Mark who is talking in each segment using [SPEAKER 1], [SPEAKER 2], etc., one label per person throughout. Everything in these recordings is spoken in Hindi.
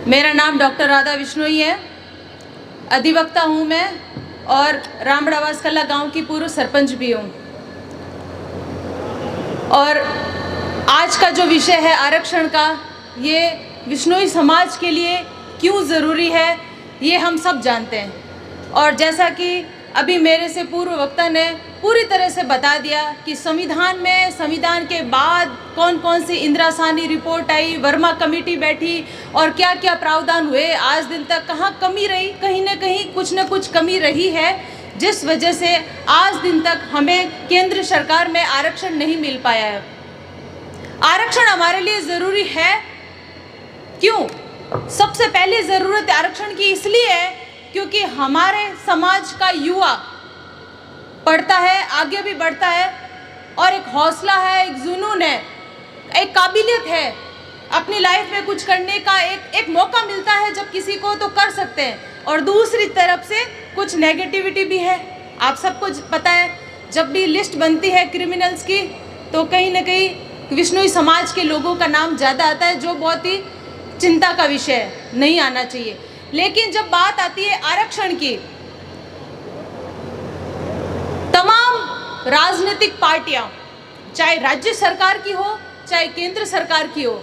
[SPEAKER 1] मेरा नाम डॉक्टर राधा विश्नोई है। अधिवक्ता हूँ मैं और रामड़ावास कला गांव की पूर्व सरपंच भी हूँ। और आज का जो विषय है आरक्षण का, ये विश्नोई समाज के लिए क्यों ज़रूरी है, ये हम सब जानते हैं। और जैसा कि अभी मेरे से पूर्व वक्ता ने पूरी तरह से बता दिया कि संविधान के बाद कौन कौन सी इंदिरा साहनी रिपोर्ट आई, वर्मा कमेटी बैठी और क्या क्या प्रावधान हुए, आज दिन तक कहाँ कमी रही, कहीं ना कहीं कुछ न कुछ कमी रही है, जिस वजह से आज दिन तक हमें केंद्र सरकार में आरक्षण नहीं मिल पाया है। आरक्षण हमारे लिए ज़रूरी है। क्यों? सबसे पहली ज़रूरत आरक्षण की इसलिए है क्योंकि हमारे समाज का युवा पढ़ता है, आगे भी बढ़ता है और एक हौसला है, एक जुनून है, एक काबिलियत है, अपनी लाइफ में कुछ करने का एक मौका मिलता है जब किसी को, तो कर सकते हैं। और दूसरी तरफ से कुछ नेगेटिविटी भी है। आप सबको पता है, जब भी लिस्ट बनती है क्रिमिनल्स की तो कहीं ना कहीं विश्नोई समाज के लोगों का नाम ज़्यादा आता है, जो बहुत ही चिंता का विषय है, नहीं आना चाहिए। लेकिन जब बात आती है आरक्षण की, तमाम राजनीतिक पार्टियां, चाहे राज्य सरकार की हो चाहे केंद्र सरकार की हो,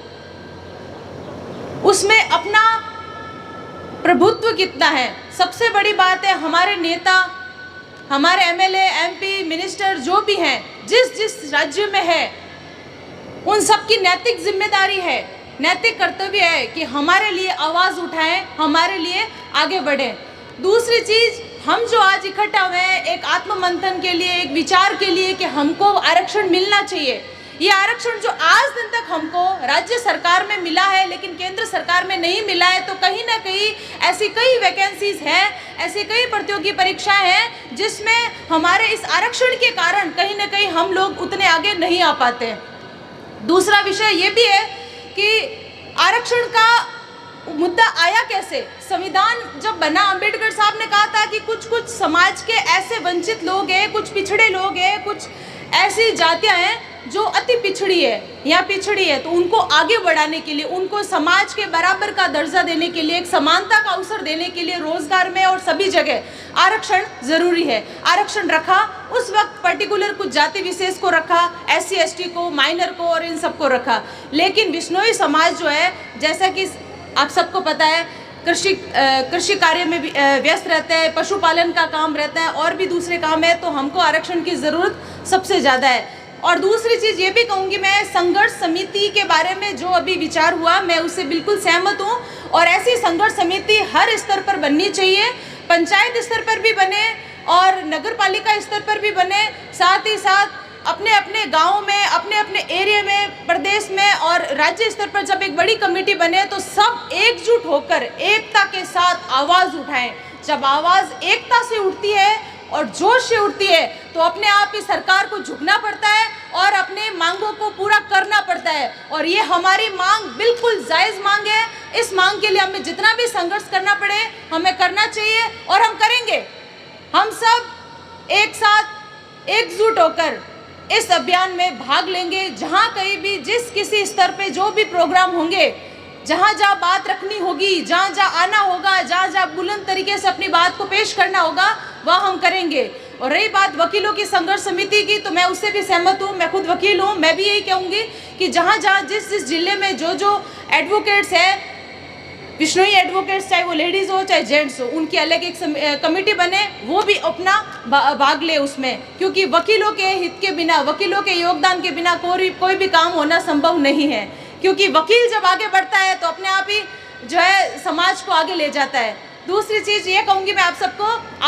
[SPEAKER 1] उसमें अपना प्रभुत्व कितना है। सबसे बड़ी बात है, हमारे नेता, हमारे एमएलए, एमपी, मिनिस्टर जो भी हैं, जिस राज्य में है, उन सब की नैतिक जिम्मेदारी है, नैतिक कर्तव्य है कि हमारे लिए आवाज़ उठाएं, हमारे लिए आगे बढ़ें। दूसरी चीज़, हम जो आज इकट्ठा हुए हैं एक आत्ममंथन के लिए, एक विचार के लिए कि हमको आरक्षण मिलना चाहिए। ये आरक्षण जो आज दिन तक हमको राज्य सरकार में मिला है लेकिन केंद्र सरकार में नहीं मिला है, तो कहीं ना कहीं ऐसी कई वैकेंसीज हैं, ऐसी कई प्रतियोगी परीक्षाएं हैं जिसमें हमारे इस आरक्षण के कारण कहीं ना कहीं हम लोग उतने आगे नहीं आ पाते। दूसरा विषय ये भी है कि आरक्षण का मुद्दा आया कैसे। संविधान जब बना, अंबेडकर साहब ने कहा था कि कुछ समाज के ऐसे वंचित लोग हैं, कुछ पिछड़े लोग हैं, कुछ ऐसी जातियां हैं जो अति पिछड़ी है या पिछड़ी है, तो उनको आगे बढ़ाने के लिए, उनको समाज के बराबर का दर्जा देने के लिए, एक समानता का अवसर देने के लिए रोजगार में और सभी जगह आरक्षण जरूरी है। आरक्षण रखा उस वक्त पर्टिकुलर कुछ जाति विशेष को रखा, SC ST को, माइनर को और इन सबको रखा। लेकिन विश्नोई समाज जो है, जैसा कि आप सबको पता है, कृषि कार्य में व्यस्त रहते हैं, पशुपालन का काम रहता है और भी दूसरे काम है, तो हमको आरक्षण की ज़रूरत सबसे ज़्यादा है। और दूसरी चीज़ ये भी कहूँगी मैं, संघर्ष समिति के बारे में जो अभी विचार हुआ, मैं उससे बिल्कुल सहमत हूँ। और ऐसी संघर्ष समिति हर स्तर पर बननी चाहिए, पंचायत स्तर पर भी बने और नगर पालिका स्तर पर भी बने, साथ ही साथ अपने अपने गाँव में, अपने अपने एरिया में, प्रदेश में और राज्य स्तर पर जब एक बड़ी कमेटी बने तो सब एकजुट होकर एकता के साथ आवाज़ उठाएं। जब आवाज़ एकता से उठती है और जोश से उठती है तो अपने आप ही सरकार को झुकना पड़ता है और अपने मांगों को पूरा करना पड़ता है। और ये हमारी मांग बिल्कुल जायज़ मांग है। इस मांग के लिए हमें जितना भी संघर्ष करना पड़े हमें करना चाहिए और हम करेंगे। हम सब एक साथ एकजुट होकर इस अभियान में भाग लेंगे। जहाँ कहीं भी, जिस किसी स्तर पे जो भी प्रोग्राम होंगे, जहाँ जहाँ बात रखनी होगी, जहाँ जहाँ आना होगा, जहाँ जहाँ बुलंद तरीके से अपनी बात को पेश करना होगा, वह हम करेंगे। और रही बात वकीलों की संघर्ष समिति की, तो मैं उससे भी सहमत हूँ, मैं खुद वकील हूँ। मैं भी यही कहूँगी कि जहाँ जहाँ जिस जिले में जो एडवोकेट्स हैं, विश्नोई एडवोकेट्स, चाहे वो लेडीज़ हो चाहे जेंट्स हो, उनकी अलग एक कमेटी बने, वो भी अपना भाग ले उसमें। क्योंकि वकीलों के हित के बिना, वकीलों के योगदान के बिना कोई भी काम होना संभव नहीं है। क्योंकि वकील जब आगे बढ़ता है तो अपने आप ही जो है समाज को आगे ले जाता है। दूसरी चीज़ ये कहूँगी मैं आप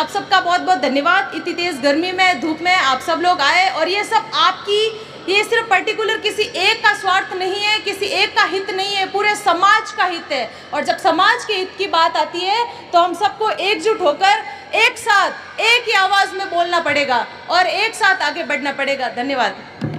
[SPEAKER 1] सबका बहुत बहुत धन्यवाद। इतनी तेज़ गर्मी में, धूप में आप सब लोग आए, और ये सब आपकी, ये सिर्फ पर्टिकुलर किसी एक का स्वार्थ नहीं है, किसी एक का हित नहीं है, पूरे समाज का हित है। और जब समाज के हित की बात आती है तो हम सबको एकजुट होकर एक साथ एक ही आवाज़ में बोलना पड़ेगा और एक साथ आगे बढ़ना पड़ेगा। धन्यवाद।